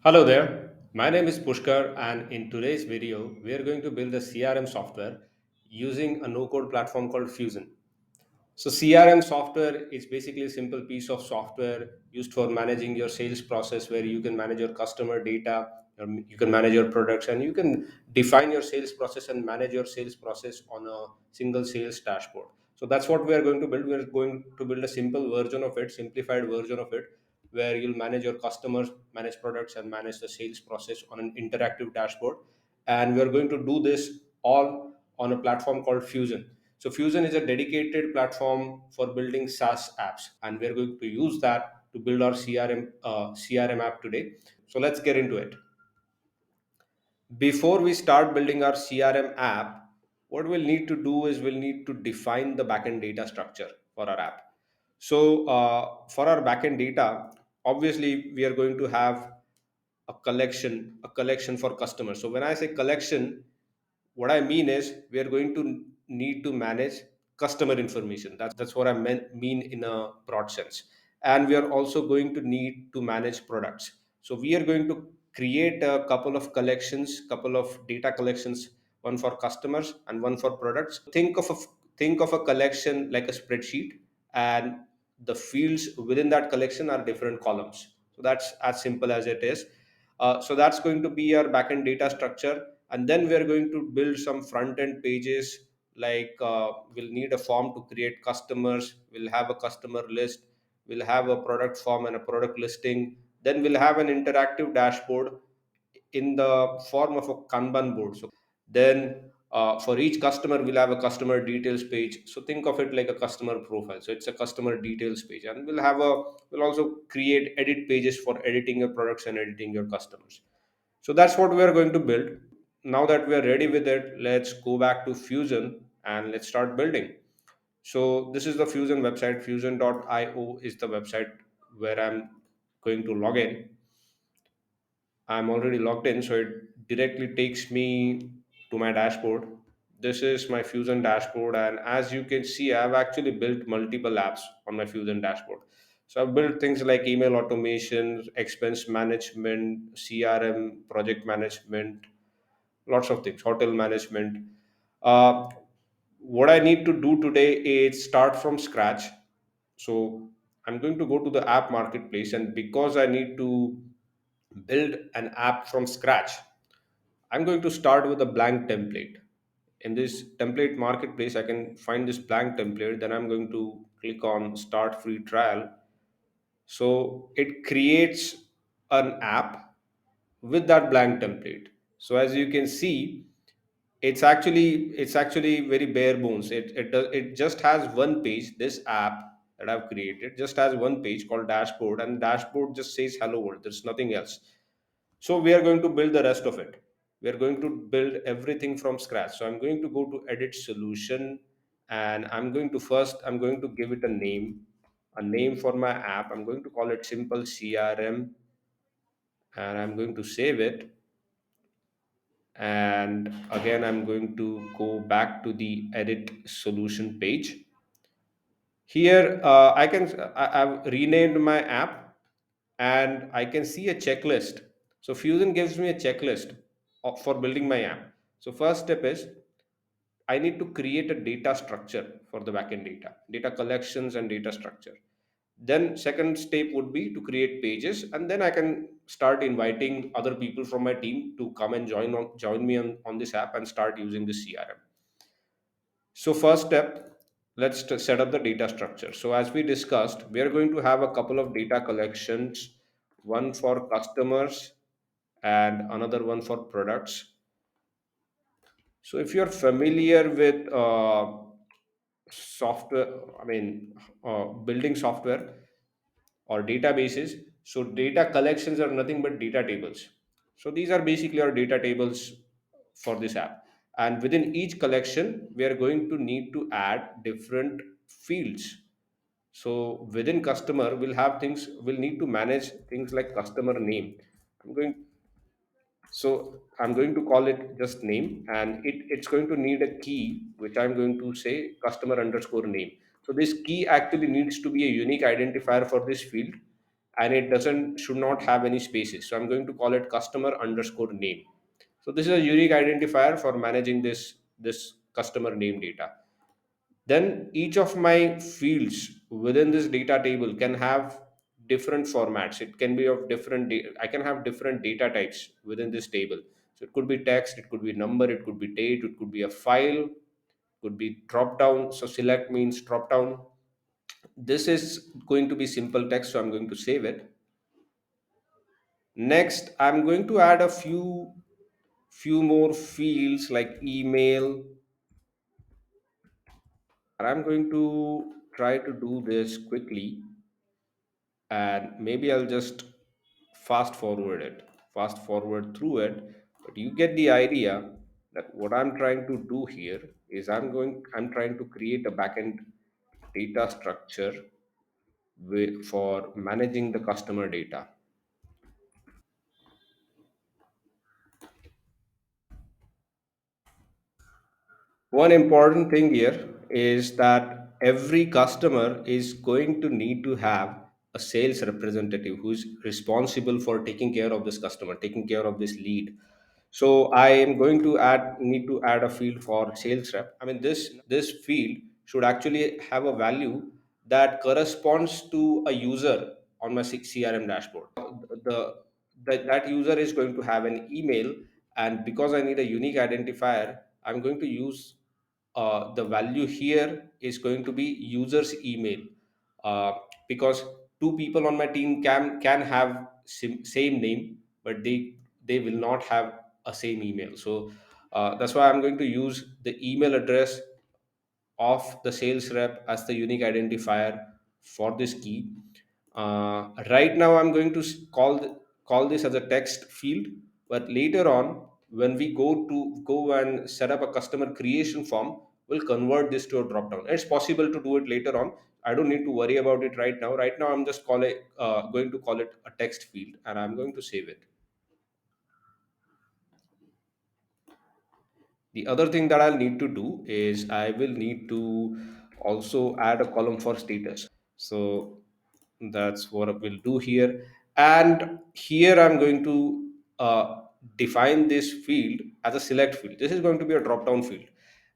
Hello there. My name is Pushkar, and in today's video, we are going to build a CRM software using a no-code platform called Fuzen. So CRM software is basically a simple piece of software used for managing your sales process, where you can manage your customer data, you can manage your products, and you can define your sales process and manage your sales process on a single sales dashboard. So that's what we are going to build. We are going to build a simple version of it, simplified version of it, where you'll manage your customers, manage products, and manage the sales process on an interactive dashboard. And we are going to do this all on a platform called Fuzen. So Fuzen is a dedicated platform for building SaaS apps, and we're going to use that to build our CRM app today. So let's get into it. Before we start building our CRM app, what we'll need to do is we'll need to define the backend data structure for our app. So for our backend data, obviously we are going to have a collection for customers. So when I say collection, what I mean is we are going to need to manage customer information. That's what mean in a broad sense. And we are also going to need to manage products. So we are going to create a couple of collections, couple of data collections, one for customers and one for products. Think of a collection like a spreadsheet, and the fields within that collection are different columns. So that's as simple as it is. So that's going to be our backend data structure, and then we are going to build some front end pages. Like we'll need a form to create customers, we'll have a customer list, we'll have a product form and a product listing, then we'll have an interactive dashboard in the form of a kanban board. So then for each customer we'll have a customer details page. So think of it like a customer profile, so it's a customer details page, and we'll also create edit pages for editing your products and editing your customers. So that's what we are going to build. Now that we are ready with it, let's go back to Fuzen and let's start building. So this is the Fuzen website. Fuzen.io is the website where I'm going to log in. I'm already logged in, so it directly takes me to my dashboard. This is my Fuzen dashboard, and as you can see, I've actually built multiple apps on my Fuzen dashboard. So I've built things like email automation, expense management, CRM, project management, lots of things, hotel management. Uh, what I need to do today is start from scratch. So I'm going to go to the app marketplace, and because I need to build an app from scratch, I'm going to start with a blank template. In this template marketplace, I can find this blank template. Then I'm going to click on start free trial. So it creates an app with that blank template. So as you can see, it's actually very bare bones. It just has one page. This app that I've created just has one page called dashboard, and dashboard just says hello world. There's nothing else. So we are going to build the rest of it. We are going to build everything from scratch. So I'm going to go to edit solution, and I'm going to give it a name for my app. I'm going to call it simple CRM, and I'm going to save it. And again, I'm going to go back to the edit solution page. Here, I've renamed my app, and I can see a checklist. So Fusion gives me a checklist for building my app. So first step is I need to create a data structure for the backend data collections and data structure. Then second step would be to create pages, and then I can start inviting other people from my team to come and join me on this app and start using the CRM. So first step, let's set up the data structure. So as we discussed, we are going to have a couple of data collections, one for customers and another one for products. So if you're familiar with software, building software or databases, so data collections are nothing but data tables. So these are basically our data tables for this app. And within each collection, we are going to need to add different fields. So within customer, we'll need to manage things like customer name. I'm going so I'm going to call it just name, and it's going to need a key, which I'm going to say customer underscore name. So this key actually needs to be a unique identifier for this field, and it doesn't should not have any spaces. So I'm going to call it customer underscore name. So this is a unique identifier for managing this customer name data. Then each of my fields within this data table can have different formats. It can be of different I can have different data types within this table. So it could be text, it could be number, it could be date, it could be a file, could be drop down. So select means drop down. This is going to be simple text, so I'm going to save it. Next, I'm going to add a few more fields like email, and I'm going to try to do this quickly, and maybe I'll just fast forward through it. But you get the idea that what I'm trying to do here is I'm trying to create a backend data structure for managing the customer data. One important thing here is that every customer is going to need to have a sales representative who's responsible for taking care of this customer, taking care of this lead. So I am going to need to add a field for sales rep. I mean, this field should actually have a value that corresponds to a user on my CRM dashboard. The that user is going to have an email, and because I need a unique identifier, I'm going to use the value here is going to be user's email, uh, because two people on my team can have same name, but they will not have a same email. So that's why I'm going to use the email address of the sales rep as the unique identifier for this key. Right now, I'm going to call this as a text field, but later on, when we go and set up a customer creation form, we'll convert this to a drop down. It's possible to do it later on. I don't need to worry about it right now. Right now, I'm just going to call it a text field, and I'm going to save it. The other thing that I'll need to do is I will need to also add a column for status. So that's what we'll do here. And here I'm going to define this field as a select field. This is going to be a drop down field.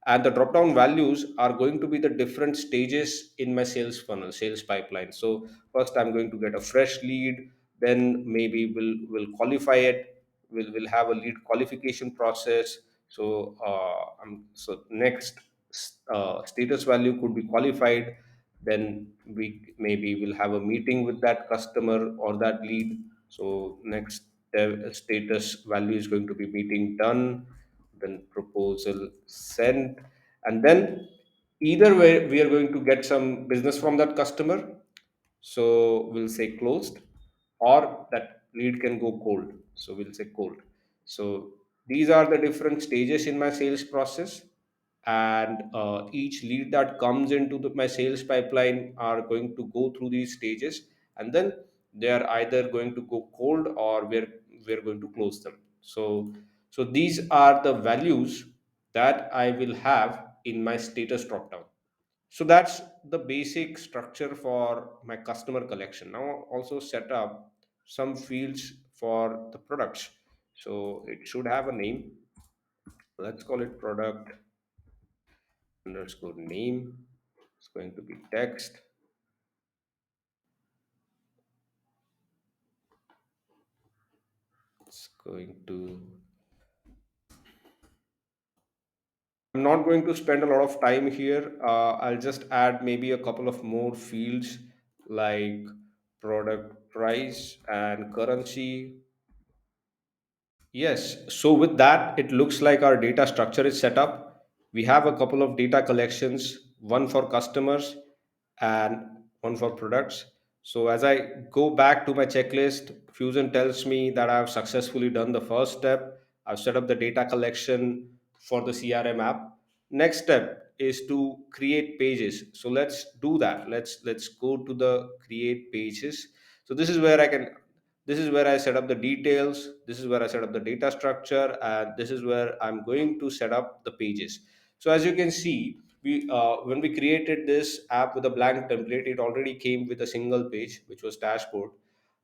And the drop down values are going to be the different stages in my sales funnel, sales pipeline. So first I'm going to get a fresh lead, then maybe we'll qualify it, we'll have a lead qualification process. So so next status value could be qualified, then we maybe will have a meeting with that customer or that lead. So next status value is going to be meeting done, then proposal sent, and then either way we are going to get some business from that customer, so we'll say closed, or that lead can go cold, so we'll say cold. So these are the different stages in my sales process, and each lead that comes into my sales pipeline are going to go through these stages, and then they are either going to go cold or we're going to close them. So these are the values that I will have in my status dropdown. So that's the basic structure for my customer collection. Now also set up some fields for the products. So it should have a name. Let's call it product underscore name. It's going to be text. It's going to. I'm not going to spend a lot of time here. I'll just add maybe a couple of more fields like product price and currency. Yes. So with that, it looks like our data structure is set up. We have a couple of data collections, one for customers and one for products. So as I go back to my checklist, Fusion tells me that I've successfully done the first step. I've set up the data collection for the CRM app. Next step is to create pages. So let's do that. Let's go to the create pages. So this is where I set up the details, this is where I set up the data structure, and this is where I'm going to set up the pages. So as you can see, we when we created this app with a blank template, it already came with a single page, which was dashboard.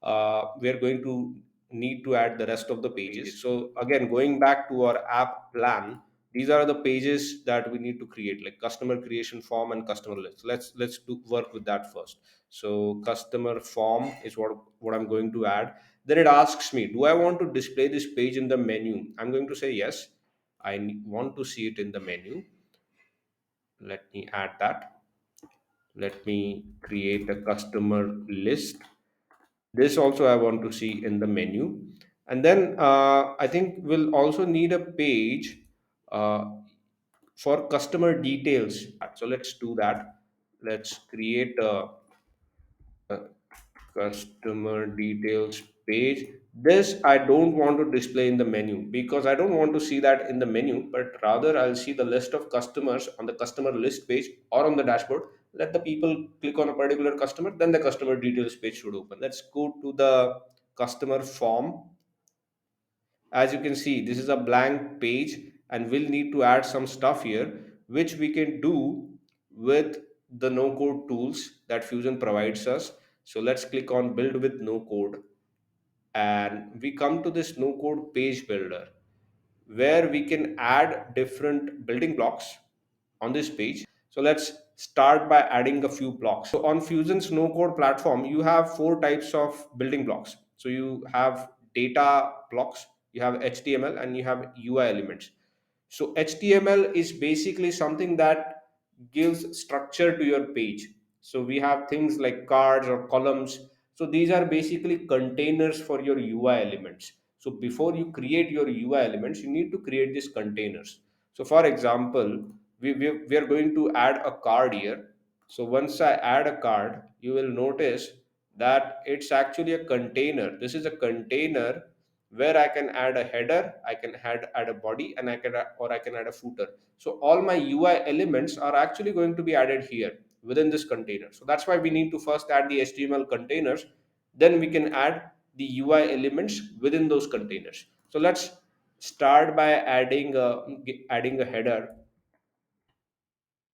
we are going to need to add the rest of the pages. So again, going back to our app plan, these are the pages that we need to create, like customer creation form and customer list. Let's do work with that first. So customer form is what I'm going to add. Then it asks me, do I want to display this page in the menu? I'm going to say yes, want to see it in the menu. Let me add that. Let me create a customer list. This also I want to see in the menu. And then I think we'll also need a page uh, for customer details. So let's do that. Let's create a customer details page. This I don't want to display in the menu, because I don't want to see that in the menu, but rather I'll see the list of customers on the customer list page or on the dashboard. Let the people click on a particular customer, then the customer details page should open. Let's go to the customer form. As you can see, this is a blank page, and we'll need to add some stuff here, which we can do with the no code tools that Fuzen provides us. So let's click on build with no code, and we come to this no code page builder, where we can add different building blocks on this page. So let's start by adding a few blocks. So on Fusion's no code platform, you have four types of building blocks. So you have data blocks, you have HTML, and you have UI elements. So HTML is basically something that gives structure to your page. So we have things like cards or columns. So these are basically containers for your UI elements. So before you create your UI elements, you need to create these containers. So for example, we are going to add a card here. So once I add a card, you will notice that it's actually a container. This is a container where I can add a header, I can add a body, and I can add a footer. So all my UI elements are actually going to be added here within this container. So that's why we need to first add the HTML containers, then we can add the UI elements within those containers. So let's start by adding a header.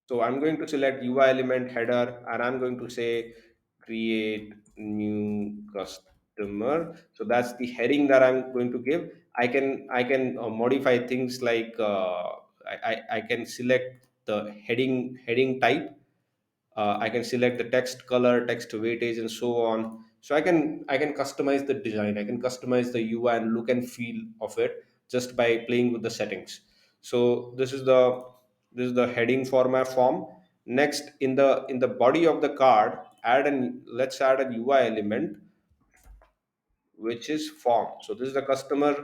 So I'm going to select UI element header, and I'm going to say create new customer. So that's the heading that I'm going to give. I can modify things like I can select the heading type. I can select the text color, text weightage, and so on. So I can customize the design. I can customize the UI and look and feel of it just by playing with the settings. So this is the heading for my form. Next, in the body of the card, let's add a UI element, which is form. So this is the customer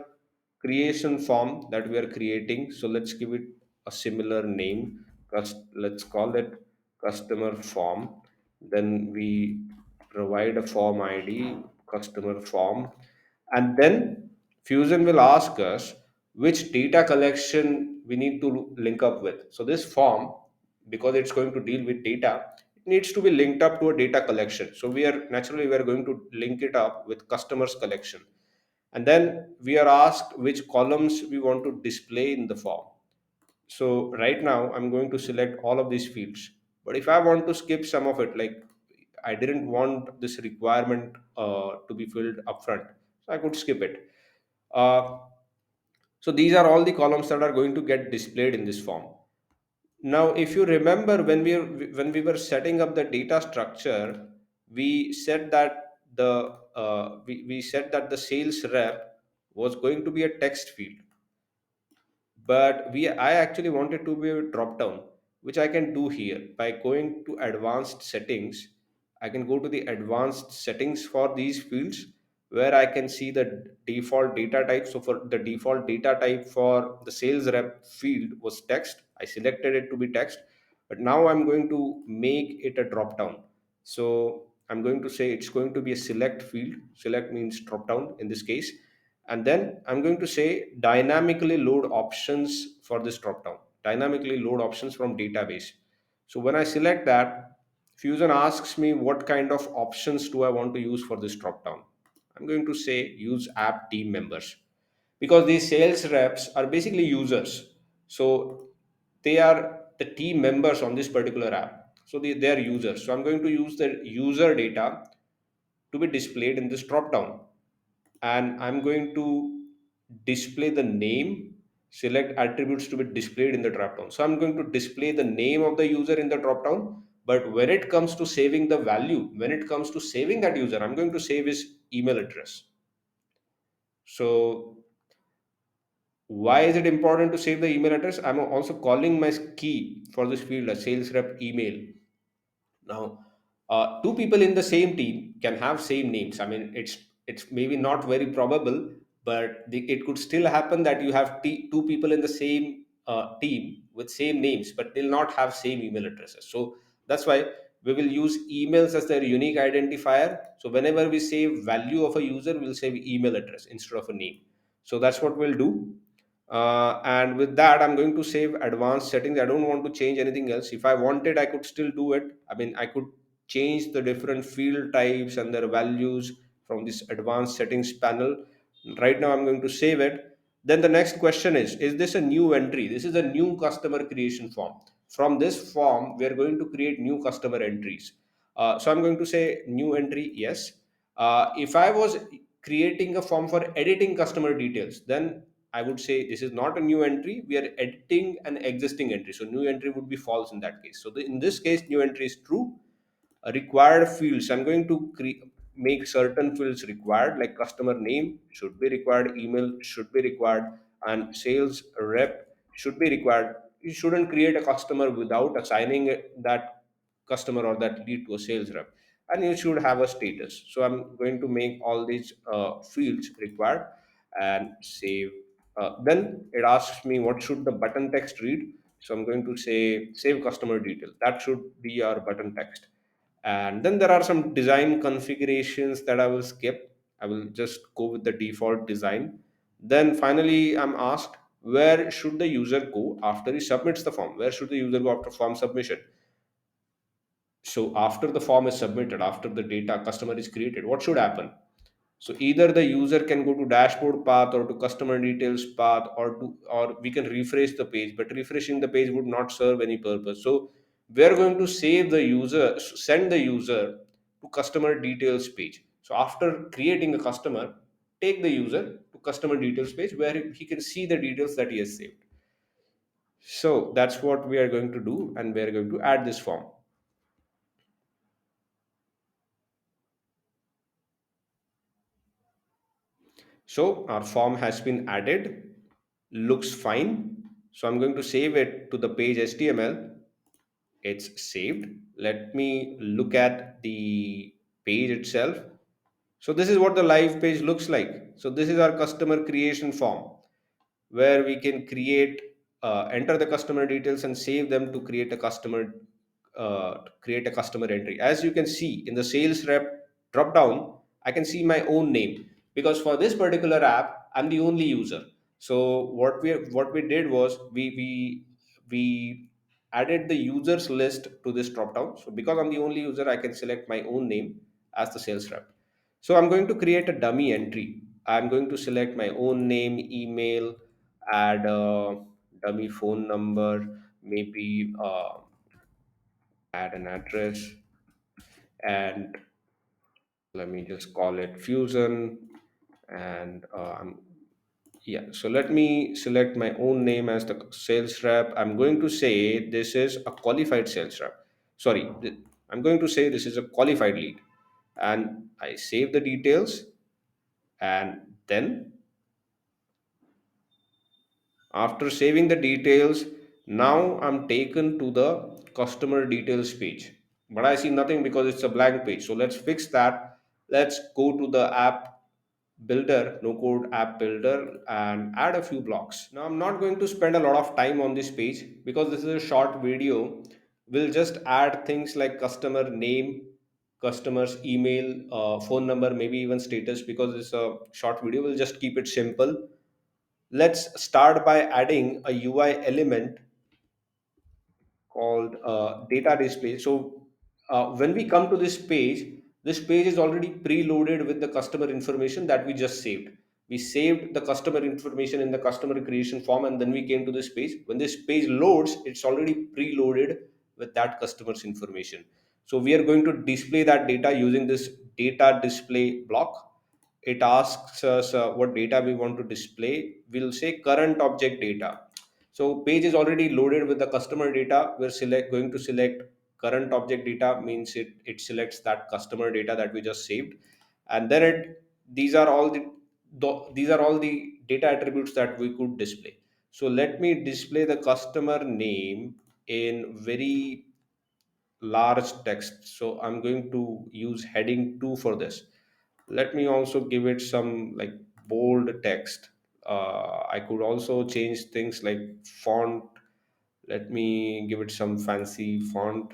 creation form that we are creating. So let's give it a similar name. Let's call it customer form. Then we provide a form ID, customer form, and then Fusion will ask us which data collection we need to link up with. So this form, because it's going to deal with data, it needs to be linked up to a data collection. So we are going to link it up with customers collection. And then we are asked which columns we want to display in the form. So right now I'm going to select all of these fields. But if I want to skip some of it, like I didn't want this requirement to be filled upfront, so I could skip it. Uh, so these are all the columns that are going to get displayed in this form. Now, if you remember, when we were setting up the data structure, we said that we said that the sales rep was going to be a text field, but I actually wanted to be a drop down, which I can do here by going to advanced settings. I can go to the advanced settings for these fields, where I can see the default data type. So for the default data type for the sales rep field was text. I selected it to be text, but now I'm going to make it a drop down. So I'm going to say it's going to be a select field. Select means drop down in this case. And then I'm going to say dynamically load options for this drop down. Dynamically load options from database. So when I select that, Fusion asks me what kind of options do I want to use for this drop down. I'm going to say use app team members, because these sales reps are basically users. So they are the team members on this particular app. So they are users. So I'm going to use the user data to be displayed in this drop down, and I'm going to display the name, select attributes to be displayed in the drop down. So I'm going to display the name of the user in the drop down, but when it comes to saving the value, when it comes to saving that user, I'm going to save his email address. So why is it important to save the email address? I'm also calling my key for this field a sales rep email. Now, two people in the same team can have same names. I mean, it's maybe not very probable, but it could still happen that you have two people in the same team with same names, but they'll not have same email addresses. So that's why we will use emails as their unique identifier. So whenever we save value of a user, we'll save email address instead of a name. So that's what we'll do. And with that, I'm going to save advanced settings. I don't want to change anything else. If I wanted, I could still do it. I mean, I could change the different field types and their values from this advanced settings panel. Right now, I'm going to save it. Then the next question is this a new entry? This is a new customer creation form. From this form, we are going to create new customer entries. So I'm going to say new entry, yes. If I was creating a form for editing customer details, then I would say this is not a new entry. We are editing an existing entry. So new entry would be false in that case. So in this case, new entry is true. Required fields, I'm going to make certain fields required, like customer name should be required, email should be required, and sales rep should be required. You shouldn't create a customer without assigning that customer or that lead to a sales rep, and you should have a status. So I'm going to make all these fields required and save. Then it asks me what should the button text read. So I'm going to say save customer detail, that should be our button text. And then there are some design configurations that I will skip. I will just go with the default design. Then finally, I'm asked where should the user go after he submits the form? Where should the user go after form submission? So after the form is submitted, after the data customer is created, what should happen? So either the user can go to dashboard path or to customer details path, or we can refresh the page, but refreshing the page would not serve any purpose. So we are going to save the user, send the user to customer details page. So after creating a customer, take the user to customer details page where he can see the details that he has saved. So that's what we are going to do, and we are going to add this form. So our form has been added, looks fine. So I'm going to save it to the page HTML. It's saved. Let me look at the page itself. So this is what the live page looks like. So this is our customer creation form, where we can enter the customer details and save them to create a customer entry. As you can see in the sales rep drop down, I can see my own name, because for this particular app I'm the only user. So what we did was we added the users list to this drop down. So because I'm the only user, I can select my own name as the sales rep. So I'm going to create a dummy entry. I'm going to select my own name, email, add a dummy phone number, maybe add an address, and let me just call it Fuzen. And yeah, so let me select my own name as the sales rep. I'm going to say this is a qualified sales rep. Sorry, I'm going to say this is a qualified lead, and I save the details, and then after saving the details, now I'm taken to the customer details page. But I see nothing because it's a blank page. So let's fix that. Let's go to the app builder, no code app builder, and add a few blocks. Now I'm not going to spend a lot of time on this page because this is a short video. We'll just add things like customer name, customer's email, phone number, maybe even status. Because it's a short video, we'll just keep it simple. Let's start by adding a UI element called data display. So when we come to this page is already preloaded with the customer information that we just saved. We saved the customer information in the customer creation form, and then we came to this page. When this page loads, it's already preloaded with that customer's information. So we are going to display that data using this data display block. It asks us what data we want to display. We'll say current object data. So page is already loaded with the customer data. Going to select current object data, means it selects that customer data that we just saved. And then these are all these are all the data attributes that we could display. So let me display the customer name in very large text. So I'm going to use heading 2 for this. Let me also give it some like bold text. I could also change things like font. Let me give it some fancy font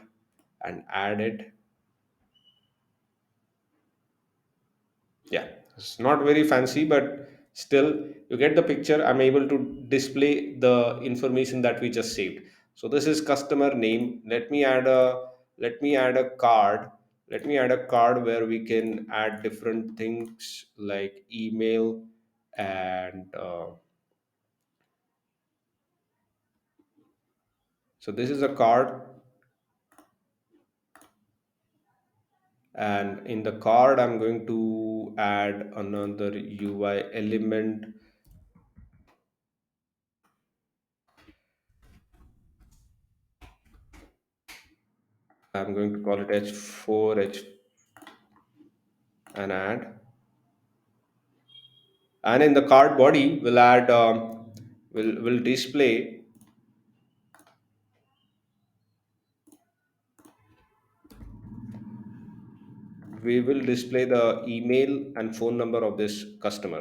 and add it. Yeah, it's not very fancy, but still you get the picture. I'm able to display the information that we just saved. So this is customer name. Let me add a card. Let me add a card where we can add different things like email and so this is a card, and in the card I'm going to add another UI element. I'm going to call it h4h and add. And in the card body we'll add will display we will display the email and phone number of this customer.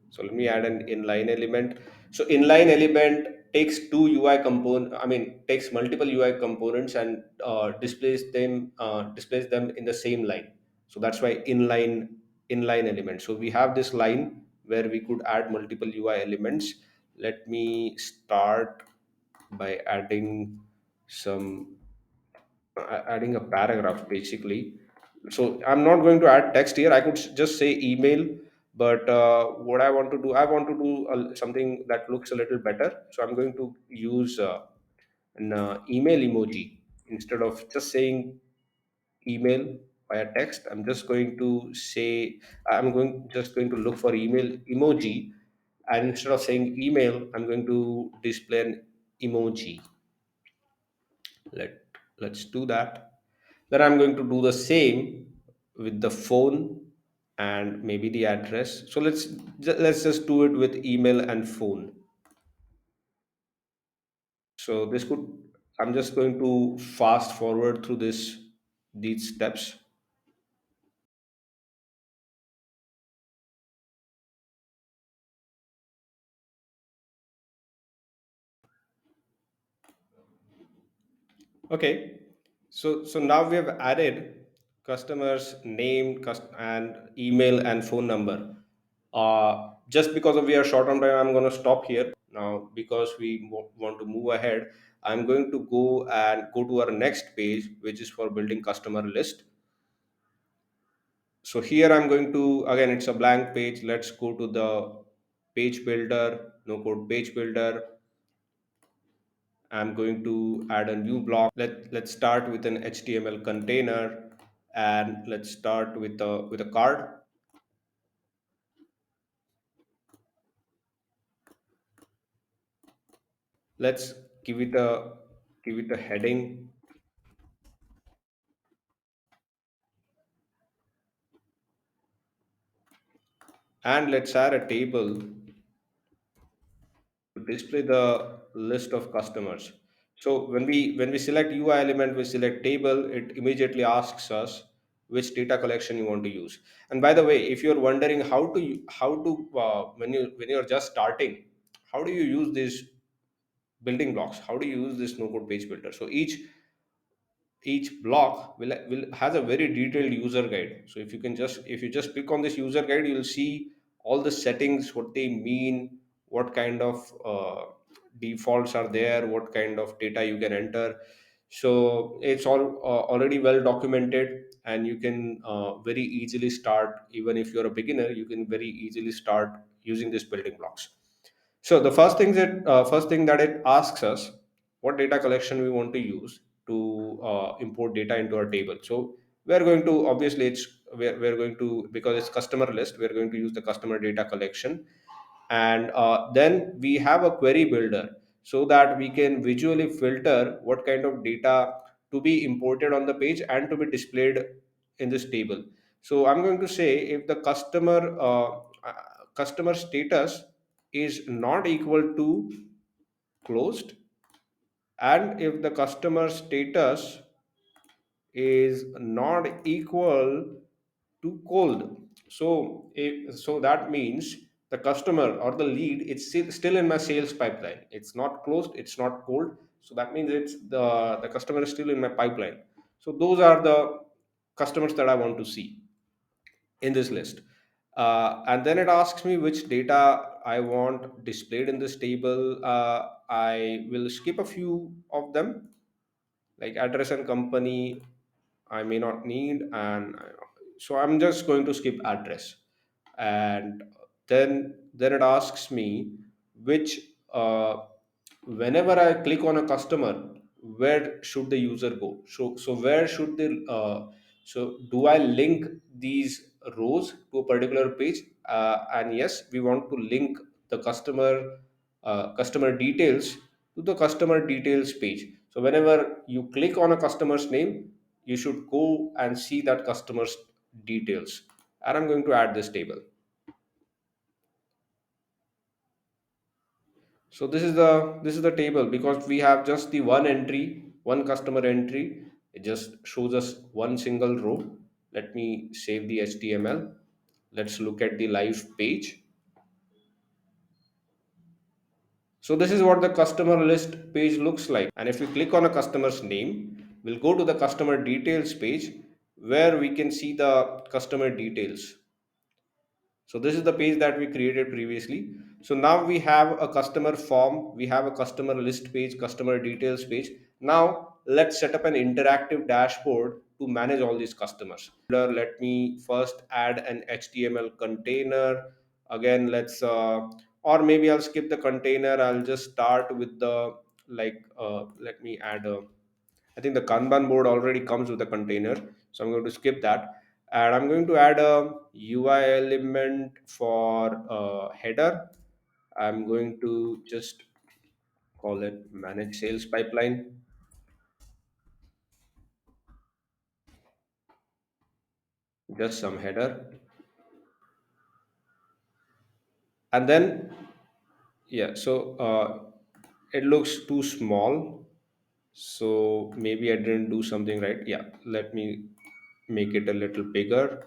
So let me add an inline element. So inline element takes two UI component, I mean takes multiple UI components and displays them in the same line. So that's why inline element. So we have this line where we could add multiple UI elements. Let me start by some adding a paragraph basically. So I'm not going to add text here. I could just say email, but what I want to do something that looks a little better. So I'm going to use an email emoji instead of just saying email via text. I'm going just going to look for email emoji, and instead of saying email, I'm going to display an emoji. Let's do that. Then I'm going to do the same with the phone and maybe the address. So let's just do it with email and phone. So this could I'm just going to fast forward through these steps. Okay. So now we have added customers name and email and phone number. Just because of we are short on time, I'm going to stop here now because we want to move ahead. I'm going to go to our next page, which is for building customer list. So here I'm going to, again, it's a blank page. Let's go to the page builder, no code page builder. I'm going to add a new block. Let's start with an HTML container, and let's start with a card. Let's give it a heading, and let's add a table to display the list of customers. So when we select UI element, we select table, it immediately asks us which data collection you want to use. And by the way, if you're wondering how to when you're just starting, how do you use these building blocks? How do you use this no code page builder? So each block will has a very detailed user guide. So if you just click on this user guide, you'll see all the settings, what they mean, what kind of defaults are there, what kind of data you can enter. So it's all already well documented, and you can very easily start. Even if you're a beginner, you can very easily start using these building blocks. So the first thing that it asks us, what data collection we want to use to import data into our table. So we are going to, obviously we're going to, because it's customer list, we're going to use the customer data collection. And then we have a query builder, so that we can visually filter what kind of data to be imported on the page and to be displayed in this table. So I'm going to say, if the customer status is not equal to closed, and if the customer status is not equal to cold. So so that means the customer or the lead, it's still in my sales pipeline. It's not closed, it's not cold. So that means it's the customer is still in my pipeline. So those are the customers that I want to see in this list. And then it asks me which data I want displayed in this table. I will skip a few of them, like address and company I may not need, and so I'm just going to skip address. And then it asks me which whenever I click on a customer, where should the user go? So where should the so do I link these rows to a particular page? And yes, we want to link the customer details to the customer details page. So whenever you click on a customer's name, you should go and see that customer's details. And I'm going to add this table. So this is the table, because we have just the one entry, one customer entry. It just shows us one single row. Let me save the HTML. Let's look at the live page. So this is what the customer list page looks like. And if we click on a customer's name, we'll go to the customer details page, where we can see the customer details. So this is the page that we created previously. So now we have a customer form, we have a customer list page, customer details page. Now let's set up an interactive dashboard to manage all these customers. Let me first add an HTML container. Again, or maybe I'll skip the container. I'll just start with let me add I think the Kanban board already comes with a container. So I'm going to skip that. And I'm going to add a UI element for header. I'm going to just call it manage sales pipeline, just some header. And then, yeah, so it looks too small. So maybe I didn't do something right. Yeah, let me make it a little bigger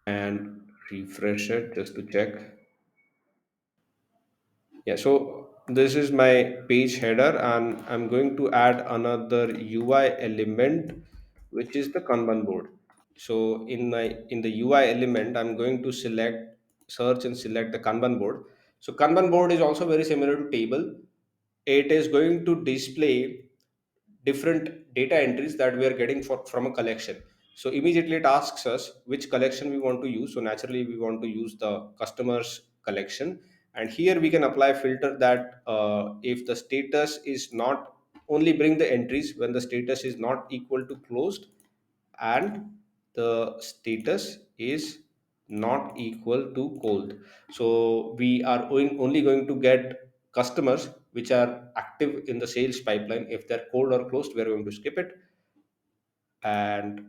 and refresh it just to check. Yeah, so this is my page header, and I'm going to add another UI element, which is the Kanban board. So in the UI element, I'm going to search and select the Kanban board. So Kanban board is also very similar to table. It is going to display different data entries that we are getting from a collection. So immediately it asks us which collection we want to use. So naturally we want to use the customers collection, and here we can apply filter that if the status is not, only bring the entries when the status is not equal to closed, and the status is not equal to cold. So we are only going to get customers which are active in the sales pipeline. If they're cold or closed, we're going to skip it. And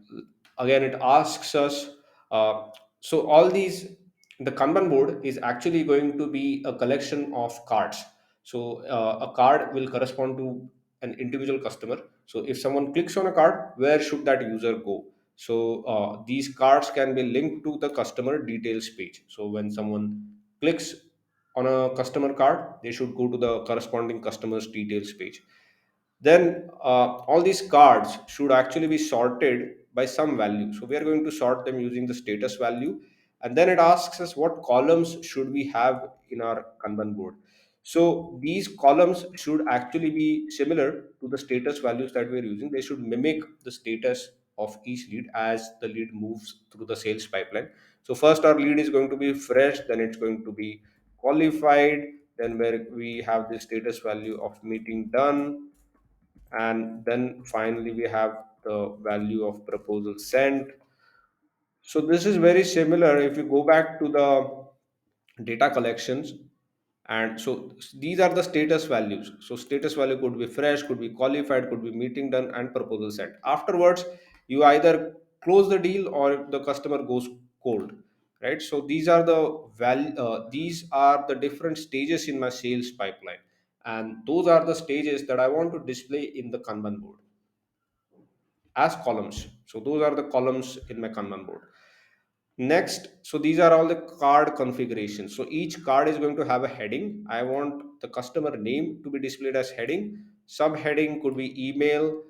again it asks us so all these, the Kanban board is actually going to be a collection of cards. So a card will correspond to an individual customer. So if someone clicks on a card, where should that user go? So these cards can be linked to the customer details page. So when someone clicks on a customer card, they should go to the corresponding customer's details page. Then all these cards should actually be sorted by some value. So we are going to sort them using the status value. And then it asks us what columns should we have in our Kanban board. So these columns should actually be similar to the status values that we're using. They should mimic the status of each lead as the lead moves through the sales pipeline. So first our lead is going to be fresh, then it's going to be qualified, then where we have the status value of meeting done, And then finally we have the value of proposal sent. So this is very similar if you go back to the data collections. And so these are the status values. So status value could be fresh, could be qualified, could be meeting done, and proposal sent. Afterwards, you either close the deal or the customer goes cold, right? So these are the value. These are the different stages in my sales pipeline, and those are the stages that I want to display in the Kanban board as columns. So those are the columns in my Kanban board. Next, so these are all the card configurations. So each card is going to have a heading. I want the customer name to be displayed as heading. Subheading could be email.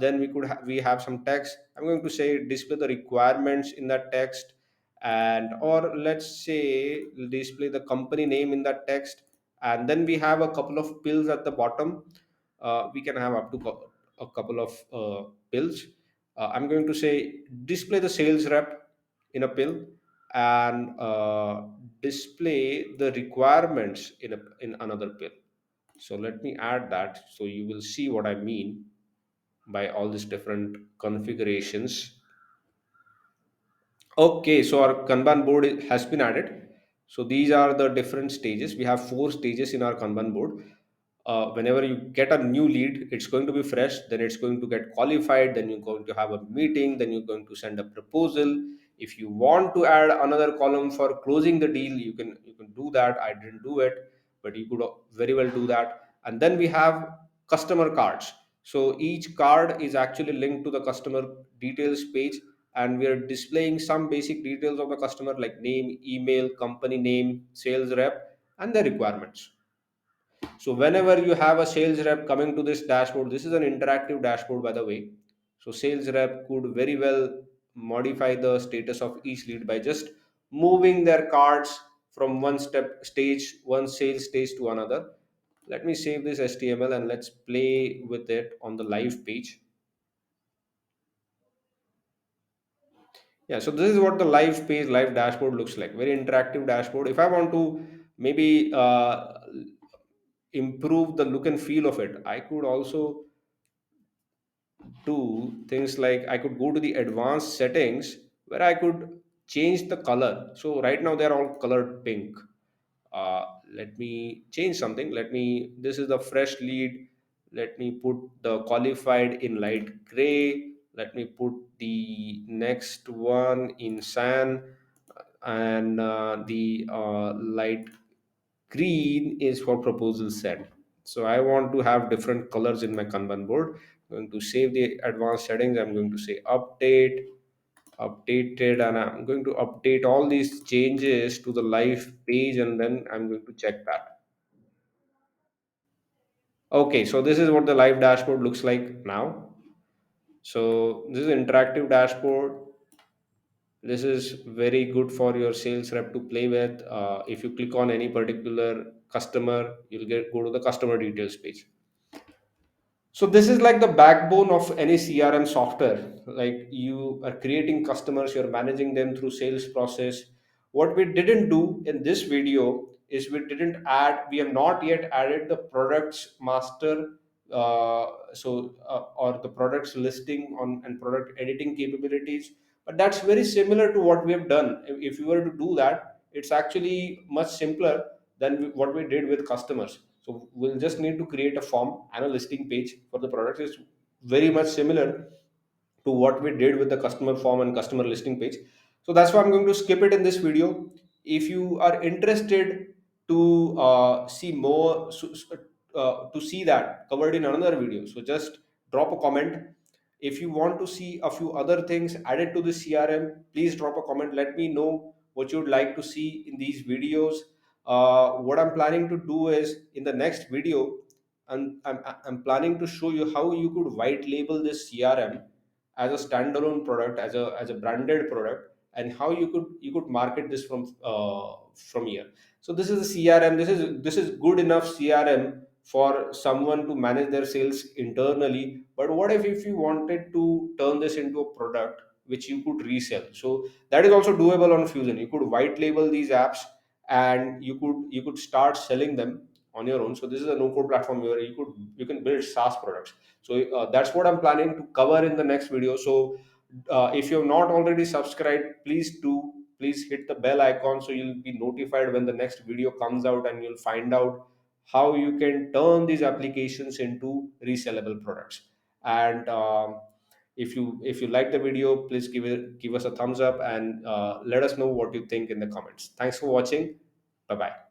Then we have some text. I'm going to say display the requirements in that text, and or let's say display the company name in that text. And then we have a couple of pills at the bottom. We can have up to a couple of pills. I'm going to say display the sales rep in a pill, and display the requirements in another pill. So let me add that so you will see what I mean by all these different configurations. Okay, so our Kanban board has been added. So these are the different stages. We have four stages in our Kanban board. Whenever you get a new lead, it's going to be fresh, then it's going to get qualified, then you're going to have a meeting, then you're going to send a proposal. If you want to add another column for closing the deal, you can do that. I didn't do it, but you could very well do that. And then we have customer cards. So each card is actually linked to the customer details page, and we are displaying some basic details of the customer like name, email, company name, sales rep, and the requirements. So whenever you have a sales rep coming to this dashboard, this is an interactive dashboard, by the way. So sales rep could very well modify the status of each lead by just moving their cards from one sales stage to another. Let me save this HTML and let's play with it on the live page. Yeah, so this is what the live page, live dashboard looks like. Very interactive dashboard. If I want to maybe improve the look and feel of it, I could also do things like I could go to the advanced settings where I could change the color. So right now they're all colored pink. Uh, Let me change something. This is the fresh lead. Let me put the qualified in light gray. Let me put the next one in sand, and the light green is for proposal sent. So I want to have different colors in my Kanban board. I'm going to save the advanced settings. I'm going to say update, updated, and I'm going to update all these changes to the live page, and then I'm going to check that. Okay, so this is what the live dashboard looks like now. So this is interactive dashboard. This is very good for your sales rep to play with. If you click on any particular customer, you'll get go to the customer details page. So this is like the backbone of any CRM software. Like you are creating customers, you're managing them through sales process. What we didn't do in this video is we have not yet added the products master, or the products listing on and product editing capabilities. But that's very similar to what we have done. If you were to do that, it's actually much simpler than what we did with customers. So we'll just need to create a form and a listing page for the products. It's very much similar to what we did with the customer form and customer listing page. So that's why I'm going to skip it in this video. If you are interested to see more, to see that covered in another video, so just drop a comment. If you want to see a few other things added to the CRM, please drop a comment. Let me know what you'd like to see in these videos. What I'm planning to do is in the next video, I'm planning to show you how you could white label this CRM as a standalone product, as a branded product, and how you could market this from here. So this is a CRM. This is good enough CRM for someone to manage their sales internally. But what if you wanted to turn this into a product which you could resell? So that is also doable on Fuzen. You could white label these apps, and you could start selling them on your own. So this is a no code platform where you can build SaaS products. So that's what I'm planning to cover in the next video. So if you're not already subscribed, please hit the bell icon so you'll be notified when the next video comes out, and you'll find out how you can turn these applications into resellable products. And if you like the video, please give us a thumbs up, and let us know what you think in the comments. Thanks for watching. Bye bye.